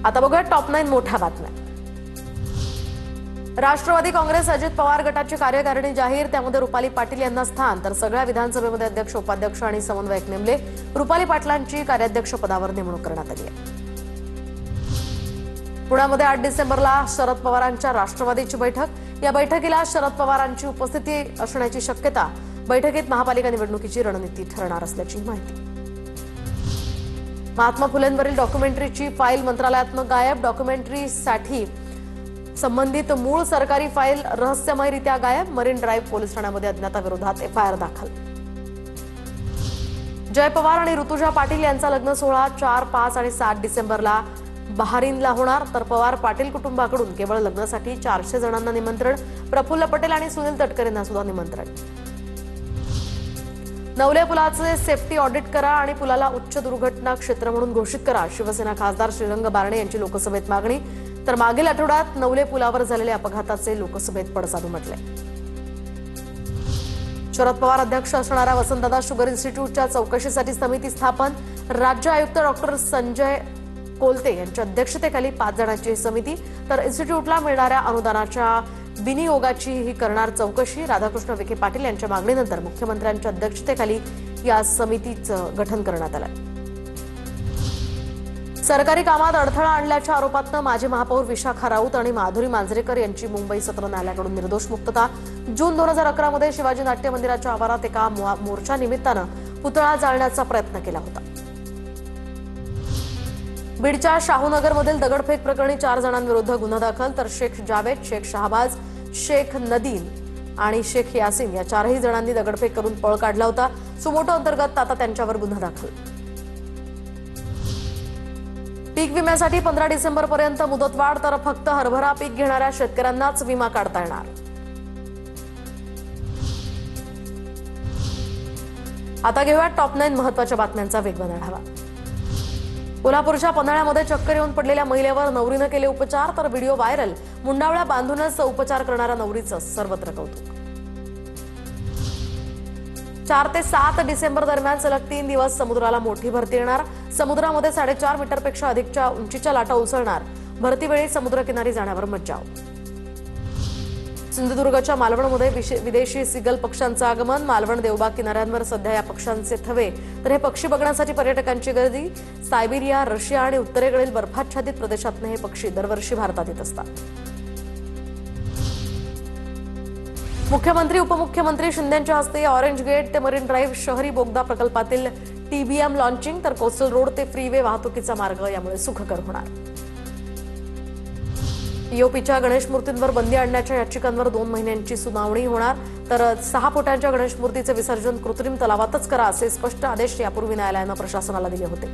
आता बघूया टॉप 9 मोठ्या बातम्या। राष्ट्रवादी काँग्रेस अजित पवार गटाची कार्यकारिणी जाहीर, त्यामध्ये रुपाली पाटील यांना स्थान, तर सगळ्या विधानसभेमध्ये अध्यक्ष, उपाध्यक्ष आणि समन्वयक नेमले। रुपाली पाटलांची कार्याध्यक्ष पदावर नेमणूक करण्यात आली आहे। पुण्यामध्ये 8 डिसेंबरला शरद पवारांच्या राष्ट्रवादीची बैठक, या बैठकीला शरद पवारांची उपस्थिती असण्याची शक्यता। बैठकीत महापालिका निवडणुकीची रणनीती ठरणार असल्याची माहिती। महात्मा फुलेंवरील डॉक्युमेंटरीची फाईल मंत्रालयातून गायब, डॉक्युमेंटरीसाठी संबंधित मूळ सरकारी फाईल रहस्यमयरित्या गायब। मरीन ड्राईव्ह पोलीस ठाण्यामध्ये अज्ञाताविरोधात एफआयआर दाखल। जय पवार आणि ऋतुजा पाटील यांचा लग्न सोहळा 4, 5 आणि 7 डिसेंबरला बहारीनला होणार, तर पवार पाटील कुटुंबाकडून केवळ लग्नासाठी 400 जणांना निमंत्रण। प्रफुल्ल पटेल आणि सुनील तटकरे यांना सुद्धा निमंत्रण। नवले पुलाचे सेफ्टी ऑडिट करा आणि पुलाला उच्च दुर्घटना क्षेत्र म्हणून घोषित करा। शिवसेना खासदार श्रीरंग बारणे यांची लोकसभेत मागणी, तर मागील आठवड्यात नवले पुलावर झालेल्या अपघाताचे लोकसभेत पडसाद उमटले। शरद पवार अध्यक्ष असणाऱ्या वसंतदादा शुगर इन्स्टिट्यूटच्या चौकशीसाठी समिती स्थापन। राज्य आयुक्त डॉक्टर संजय कोलते यांच्या अध्यक्षतेखाली 5 जणांची समिती, तर इन्स्टिट्यूटला मिळणाऱ्या अनुदानाच्या विनियोगाची ही करणार चौकशी। राधाकृष्ण विखे पाटील यांच्या मागणीनंतर मुख्यमंत्र्यांच्या अध्यक्षतेखाली या समितीचं गठन करण्यात आलं। सरकारी कामात अडथळा आणल्याच्या आरोपातनं माजी महापौर विशाखा राऊत आणि माधुरी मांजरेकर यांची मुंबई सत्र न्यायालयाकडून निर्दोष मुक्तता। जून 2011 मध्ये शिवाजी नाट्य मंदिराच्या आवारात एका मोर्चा निमित्तानं पुतळा जाळण्याचा प्रयत्न केला होता। बीडच्या शाहूनगरमधील दगडफेक प्रकरणी 4 जणांविरुद्ध गुन्हा दाखल, तर शेख जावेद, शेख शहाबाज, शेख नदीम आणि शेख यासिन या 4ही जणांनी दगडफेक करून पळ काढला होता। सुमोटो अंतर्गत आता त्यांच्यावर गुन्हा दाखल। पीक विम्यासाठी 15 डिसेंबरपर्यंत मुदतवाढ, तर फक्त हरभरा पीक घेणाऱ्या शेतकऱ्यांनाच विमा काढता येणार। आता घेऊया टॉप 9 महत्त्वाच्या बातम्यांचा वेगवान आढावा। कोल्हापूरच्या पन्हाळ्यामध्ये चक्कर येऊन पडलेल्या महिलेवर नवरीनं केले उपचार, तर व्हिडिओ व्हायरल। मुंडावळ्या बांधूनच उपचार करणाऱ्या नवरीचं सर्वत्र कौतुक। 4 ते 7 डिसेंबर दरम्यान सलग 3 दिवस समुद्राला मोठी भरती येणार। समुद्रामध्ये 4.5 मीटरपेक्षा अधिकच्या उंचीच्या लाटा उसळणार। भरतीवेळी समुद्रकिनारी जाण्यावर मज्जाव। सिंधुदुर्गच्या मालवणमध्ये विदेशी सिगल पक्ष्यांचं आगमन। मालवण देवबाग किनाऱ्यांवर सध्या या पक्ष्यांचे थवे, तर हे पक्षी बघण्यासाठी पर्यटकांची गर्दी। सायबेरिया, रशिया आणि उत्तरेकडील बर्फाच्छादित प्रदेशातून हे पक्षी दरवर्षी भारतात येत असतात। मुख्यमंत्री उपमुख्यमंत्री शिंदेंच्या हस्ते ऑरेंज गेट ते मरीन ड्राईव्ह शहरी बोगदा प्रकल्पातील टीबीएम लॉन्चिंग, तर कोस्टल रोड ते फ्रीवे वाहतुकीचा मार्ग यामुळे सुखकर होणार। पीओपीच्या गणेश मूर्तींवर बंदी आणण्याच्या याचिकांवर 2 महिन्यांची सुनावणी होणार, तर 6 फुटांच्या गणेश मूर्तीचे विसर्जन कृत्रिम तलावातच करा असे स्पष्ट आदेश यापूर्वी न्यायालयानं प्रशासनाला दिले होते।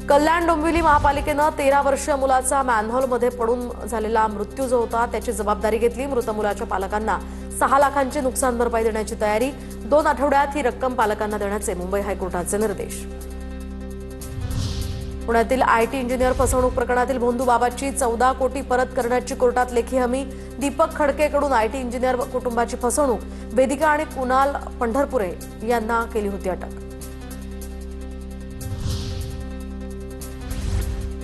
कल्याण डोंबिवली महापालिकेनं 13 वर्षीय मुलाचा मॅनहोलमध्ये पडून झालेला मृत्यू जो होता त्याची जबाबदारी घेतली। मृत मुलाच्या पालकांना 6 लाखांची नुकसान भरपाई देण्याची तयारी। 2 आठवड्यात ही रक्कम पालकांना देण्याचे मुंबई हायकोर्टाचे निर्देश। पुण्यातील आयटी इंजिनियर फसवणूक प्रकरणातील भोंदू बाबाची 14 कोटी परत करण्याची कोर्टात लेखी हमी। दीपक खडकेकडून आयटी इंजिनियर कुटुंबाची फसवणूक, वेदिका आणि कुणाल पंढरपुरे यांना केली होती अटक।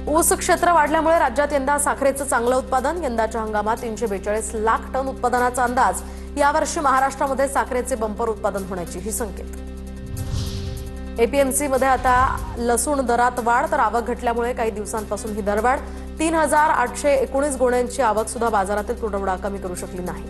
ऊस क्षेत्र वाढल्यामुळे राज्यात यंदा साखरेचं चांगलं उत्पादन। यंदाच्या हंगामात 342 लाख टन उत्पादनाचा अंदाज। यावर्षी महाराष्ट्रामध्ये साखरेचे बंपर उत्पादन होण्याची ही संकेत। एपीएमसीमध्ये आता लसूण दरात वाढ, तर आवक घटल्यामुळे काही दिवसांपासून ही दरवाढ। 3819 गोण्यांची आवक सुद्धा बाजारातील तुटवडा कमी करू शकली नाही।